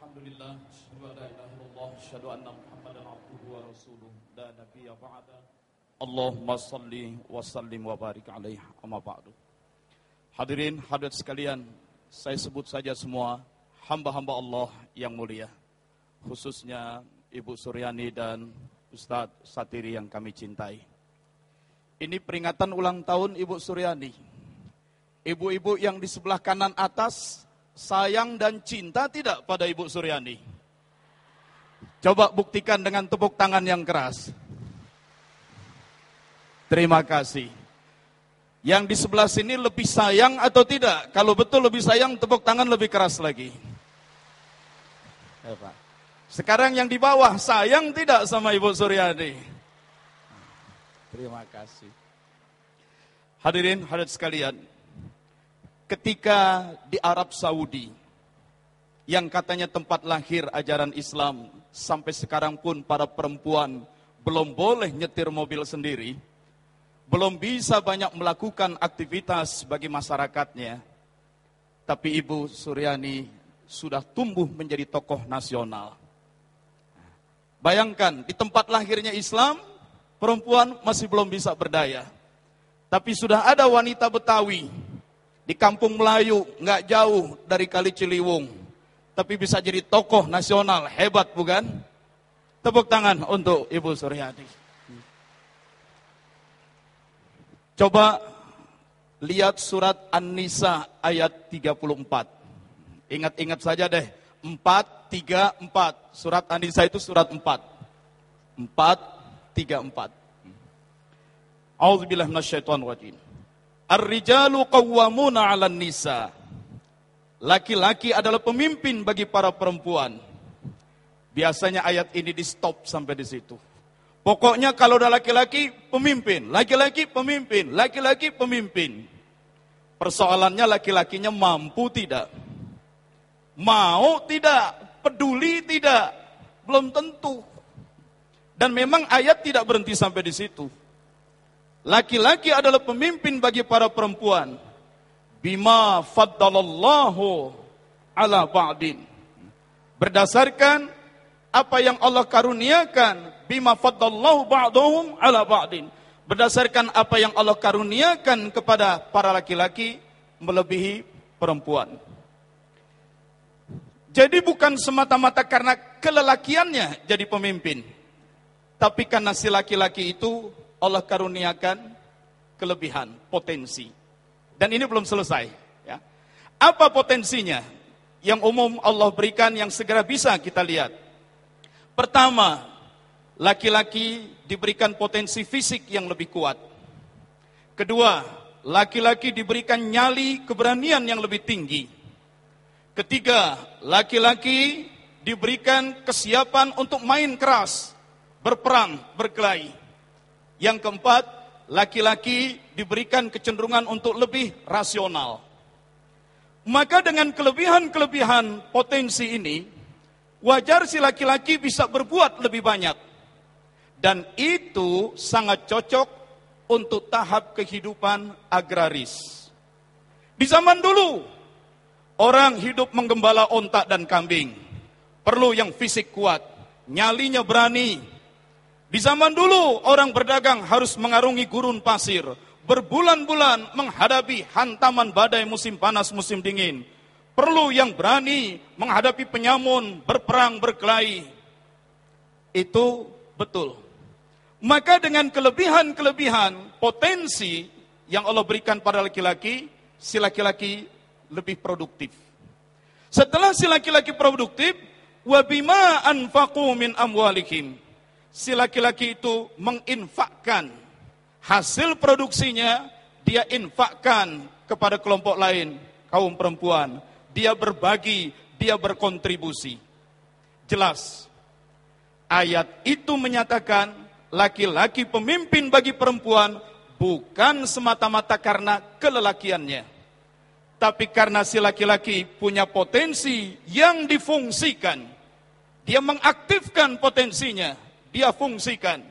Alhamdulillah, asyhadu an la ilaha illallah, asyhadu anna Muhammadan abduhu wa rasuluh, la nabiyya ba'da. Allahumma shalli wa sallim wa barik alaihi, amma ba'du. Hadirin hadirat sekalian, saya sebut saja semua hamba-hamba Allah yang mulia, khususnya Ibu Suryani dan Ustadz Satiri yang kami cintai. Ini peringatan ulang tahun Ibu Suryani. Ibu-ibu yang di sebelah kanan atas sayang dan cinta tidak pada Ibu Suryani? Coba buktikan dengan tepuk tangan yang keras. Terima kasih. Yang di sebelah sini lebih sayang atau tidak? Kalau betul lebih sayang, tepuk tangan lebih keras lagi. Sekarang yang di bawah sayang tidak sama Ibu Suryani? Terima kasih. Hadirin hadirat sekalian, ketika di Arab Saudi, yang katanya tempat lahir ajaran Islam, sampai sekarang pun para perempuan belum boleh nyetir mobil sendiri, belum bisa banyak melakukan aktivitas bagi masyarakatnya. Tapi Ibu Suryani sudah tumbuh menjadi tokoh nasional. Bayangkan, di tempat lahirnya Islam, perempuan masih belum bisa berdaya. Tapi sudah ada wanita Betawi di kampung Melayu, nggak jauh dari Kali Ciliwung, tapi bisa jadi tokoh nasional, hebat bukan? Tepuk tangan untuk Ibu Suryani. Coba lihat surat An-Nisa ayat 34. Ingat-ingat saja deh, 434. Surat An-Nisa itu surat 4. 434. A'udzubillahi minasyaitonir rajim. Ar-rijalu qawwamuna 'alan nisa. Laki-laki adalah pemimpin bagi para perempuan. Biasanya ayat ini di stop sampai di situ. Pokoknya kalau udah laki-laki pemimpin, laki-laki pemimpin, laki-laki pemimpin. Persoalannya laki-lakinya mampu tidak? Mau tidak? Peduli tidak? Belum tentu. Dan memang ayat tidak berhenti sampai di situ. Laki-laki adalah pemimpin bagi para perempuan. Bima faddalallahu ala ba'din. Berdasarkan apa yang Allah karuniakan. Bima faddallahu ba'dahum ala ba'din. Berdasarkan apa yang Allah karuniakan kepada para laki-laki melebihi perempuan. Jadi bukan semata-mata karena kelelakiannya jadi pemimpin. Tapi karena si laki-laki itu Allah karuniakan kelebihan, potensi. Dan ini belum selesai. Ya. Apa potensinya? Yang umum Allah berikan yang segera bisa kita lihat. Pertama, laki-laki diberikan potensi fisik yang lebih kuat. Kedua, laki-laki diberikan nyali keberanian yang lebih tinggi. Ketiga, laki-laki diberikan kesiapan untuk main keras, berperang, berkelahi. Yang keempat, laki-laki diberikan kecenderungan untuk lebih rasional. Maka dengan kelebihan-kelebihan potensi ini, wajar si laki-laki bisa berbuat lebih banyak. Dan itu sangat cocok untuk tahap kehidupan agraris. Di zaman dulu, orang hidup menggembala onta dan kambing. Perlu yang fisik kuat, nyalinya berani. Di zaman dulu orang berdagang harus mengarungi gurun pasir, berbulan-bulan menghadapi hantaman badai musim panas, musim dingin. Perlu yang berani menghadapi penyamun, berperang, berkelahi. Itu betul. Maka dengan kelebihan-kelebihan potensi yang Allah berikan pada laki-laki, si laki-laki lebih produktif. Setelah si laki-laki produktif, wa bima anfaqu min amwalihim. Si laki-laki itu menginfakkan hasil produksinya, dia infakkan kepada kelompok lain, kaum perempuan. Dia berbagi, dia berkontribusi. Jelas, ayat itu menyatakan laki-laki pemimpin bagi perempuan bukan semata-mata karena kelelakiannya. Tapi karena si laki-laki punya potensi yang difungsikan. Dia mengaktifkan potensinya. Dia fungsikan,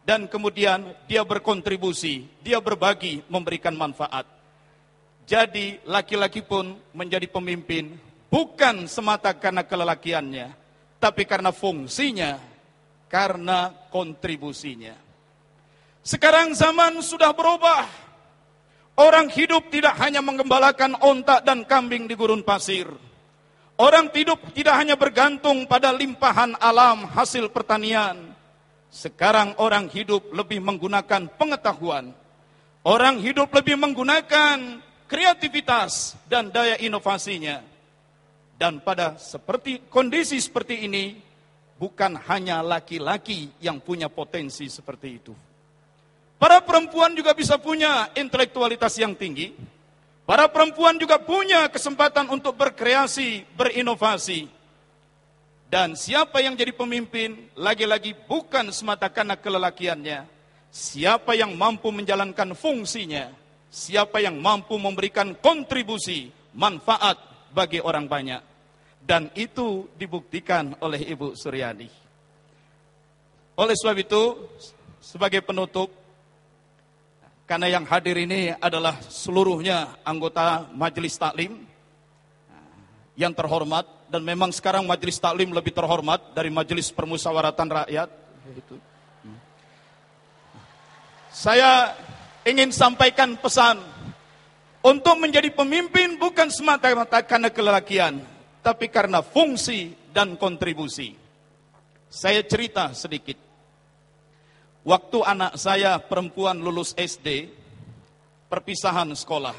dan kemudian dia berkontribusi, dia berbagi, memberikan manfaat. Jadi laki-laki pun menjadi pemimpin bukan semata karena kelelakiannya, tapi karena fungsinya, karena kontribusinya. Sekarang zaman sudah berubah. Orang hidup tidak hanya menggembalakan onta dan kambing di gurun pasir. Orang hidup tidak hanya bergantung pada limpahan alam hasil pertanian. Sekarang orang hidup lebih menggunakan pengetahuan. Orang hidup lebih menggunakan kreativitas dan daya inovasinya. Dan pada kondisi seperti ini, bukan hanya laki-laki yang punya potensi seperti itu. Para perempuan juga bisa punya intelektualitas yang tinggi. Para perempuan juga punya kesempatan untuk berkreasi, berinovasi. Dan siapa yang jadi pemimpin, lagi-lagi bukan semata karena kelelakiannya. Siapa yang mampu menjalankan fungsinya, siapa yang mampu memberikan kontribusi, manfaat bagi orang banyak. Dan itu dibuktikan oleh Ibu Suryani. Oleh sebab itu, sebagai penutup, karena yang hadir ini adalah seluruhnya anggota Majelis Taklim yang terhormat, dan memang sekarang Majelis Taklim lebih terhormat dari Majelis Permusyawaratan Rakyat. Saya ingin sampaikan pesan untuk menjadi pemimpin bukan semata-mata karena kelelakian, tapi karena fungsi dan kontribusi. Saya cerita sedikit. Waktu anak saya perempuan lulus SD, perpisahan sekolah.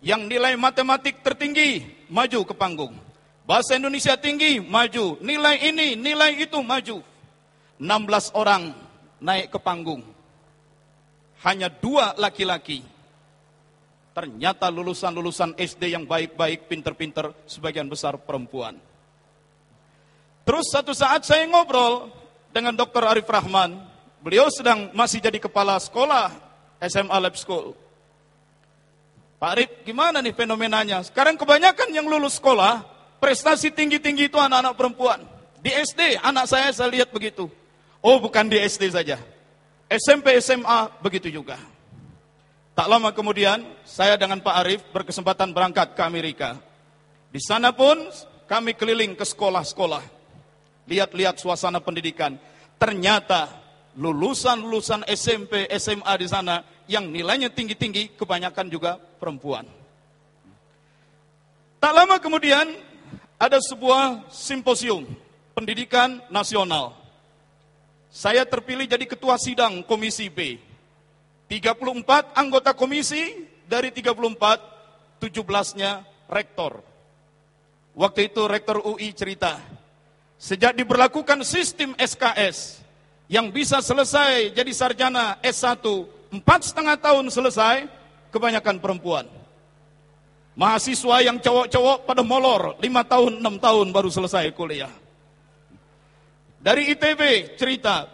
Yang nilai matematik tertinggi, maju ke panggung. Bahasa Indonesia tinggi, maju. Nilai ini, nilai itu, maju. 16 orang naik ke panggung. Hanya 2 laki-laki. Ternyata lulusan-lulusan SD yang baik-baik, pinter-pinter, sebagian besar perempuan. Terus satu saat saya ngobrol dengan Dr. Arif Rahman. Beliau masih jadi kepala sekolah SMA Lab School. Pak Arif, gimana nih fenomenanya? Sekarang kebanyakan yang lulus sekolah, prestasi tinggi-tinggi itu anak-anak perempuan. Di SD, anak saya lihat begitu. Oh, bukan di SD saja. SMP, SMA, begitu juga. Tak lama kemudian, saya dengan Pak Arif berkesempatan berangkat ke Amerika. Di sana pun, kami keliling ke sekolah-sekolah. Lihat-lihat suasana pendidikan. Ternyata, lulusan-lulusan SMP, SMA di sana yang nilainya tinggi-tinggi kebanyakan juga perempuan. Tak lama kemudian ada sebuah simposium pendidikan nasional. Saya terpilih jadi ketua sidang Komisi B. 34 anggota komisi, dari 34, 17-nya rektor. Waktu itu rektor UI cerita, sejak diberlakukan sistem SKS, yang bisa selesai jadi sarjana S1, 4,5 tahun selesai, kebanyakan perempuan. Mahasiswa yang cowok-cowok pada molor, 5 tahun, 6 tahun baru selesai kuliah. Dari ITB cerita,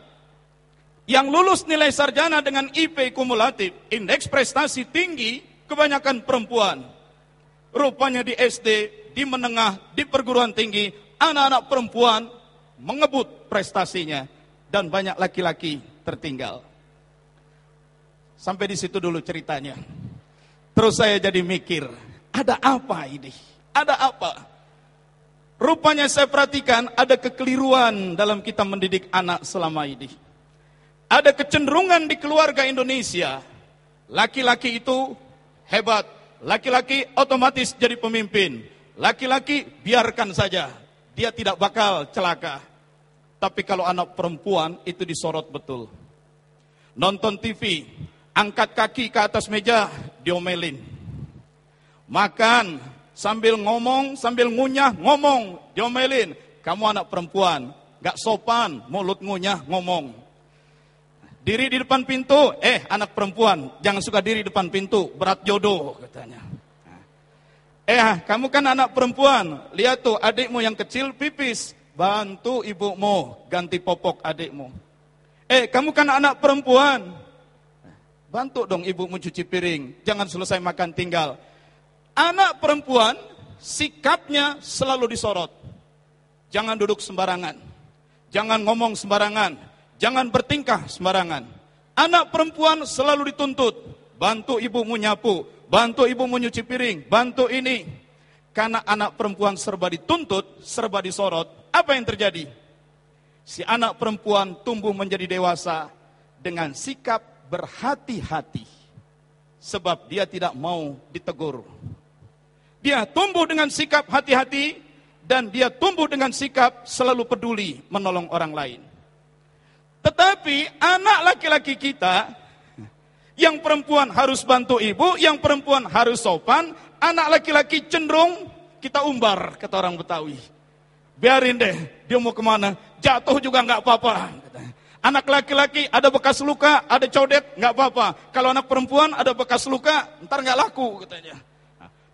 yang lulus nilai sarjana dengan IP kumulatif, indeks prestasi tinggi, kebanyakan perempuan. Rupanya di SD, di menengah, di perguruan tinggi, anak-anak perempuan mengebut prestasinya. Dan banyak laki-laki tertinggal. Sampai di situ dulu ceritanya. Terus saya jadi mikir, ada apa ini? Ada apa? Rupanya saya perhatikan ada kekeliruan dalam kita mendidik anak selama ini. Ada kecenderungan di keluarga Indonesia, laki-laki itu hebat, laki-laki otomatis jadi pemimpin, laki-laki biarkan saja, dia tidak bakal celaka. Tapi kalau anak perempuan itu disorot betul. Nonton TV, angkat kaki ke atas meja, diomelin. Makan, sambil ngomong, sambil ngunyah, ngomong, diomelin. Kamu anak perempuan, gak sopan, mulut ngunyah, ngomong. Diri di depan pintu, anak perempuan, jangan suka diri di depan pintu, berat jodoh, katanya. Kamu kan anak perempuan, lihat tuh adikmu yang kecil pipis. Bantu ibumu ganti popok adikmu. Kamu kan anak perempuan, bantu dong ibumu cuci piring. Jangan selesai makan tinggal. Anak perempuan sikapnya selalu disorot. Jangan duduk sembarangan, jangan ngomong sembarangan, jangan bertingkah sembarangan. Anak perempuan selalu dituntut, bantu ibumu nyapu, bantu ibumu nyuci piring, bantu ini. karena anak perempuan serba dituntut, serba disorot, apa yang terjadi? Si anak perempuan tumbuh menjadi dewasa dengan sikap berhati-hati. Sebab dia tidak mau ditegur. Dia tumbuh dengan sikap hati-hati dan dia tumbuh dengan sikap selalu peduli menolong orang lain. Tetapi anak laki-laki kita, yang perempuan harus bantu ibu, yang perempuan harus sopan, anak laki-laki cenderung kita umbar, kata orang Betawi. Biarin deh, dia mau kemana, jatuh juga nggak apa-apa. Anak laki-laki ada bekas luka, ada codet, nggak apa-apa. Kalau anak perempuan ada bekas luka, ntar nggak laku, katanya.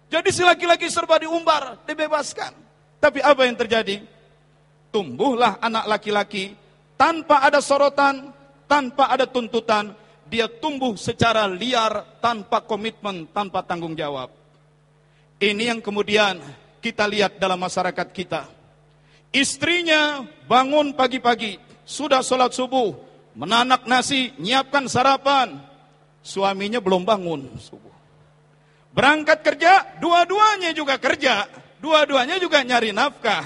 Jadi si laki-laki serba diumbar, dibebaskan. Tapi apa yang terjadi? Tumbuhlah anak laki-laki tanpa ada sorotan, tanpa ada tuntutan. Dia tumbuh secara liar, tanpa komitmen, tanpa tanggung jawab. Ini yang kemudian kita lihat dalam masyarakat kita. Istrinya bangun pagi-pagi, sudah sholat subuh, menanak nasi, nyiapkan sarapan. Suaminya belum bangun subuh. Berangkat kerja, dua-duanya juga kerja. Dua-duanya juga nyari nafkah.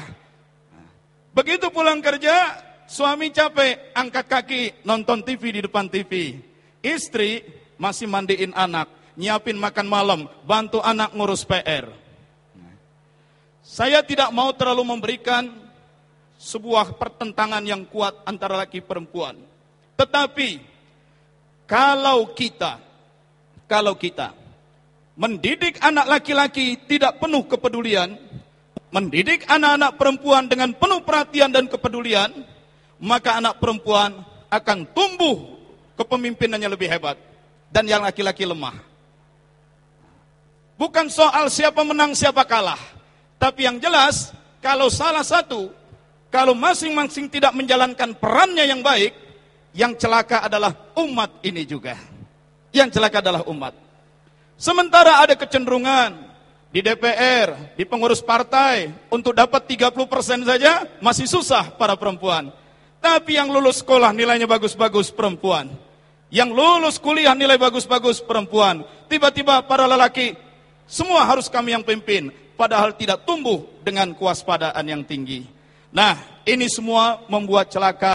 Begitu pulang kerja, suami capek, angkat kaki, nonton TV di depan TV. Istri masih mandiin anak, nyiapin makan malam, bantu anak ngurus PR. Saya tidak mau terlalu memberikan sebuah pertentangan yang kuat antara laki perempuan. Tetapi kalau kita mendidik anak laki-laki tidak penuh kepedulian, mendidik anak-anak perempuan dengan penuh perhatian dan kepedulian, maka anak perempuan akan tumbuh kepemimpinannya lebih hebat dan yang laki-laki lemah. Bukan soal siapa menang siapa kalah, tapi yang jelas kalau salah satu, kalau masing-masing tidak menjalankan perannya yang baik, yang celaka adalah umat ini juga. Yang celaka adalah umat. Sementara ada kecenderungan di DPR, di pengurus partai, untuk dapat 30% saja masih susah para perempuan. Tapi yang lulus sekolah nilainya bagus-bagus perempuan. Yang lulus kuliah nilai bagus-bagus perempuan. Tiba-tiba para lelaki, semua harus kami yang pimpin. Padahal tidak tumbuh dengan kewaspadaan yang tinggi. Nah, ini semua membuat celaka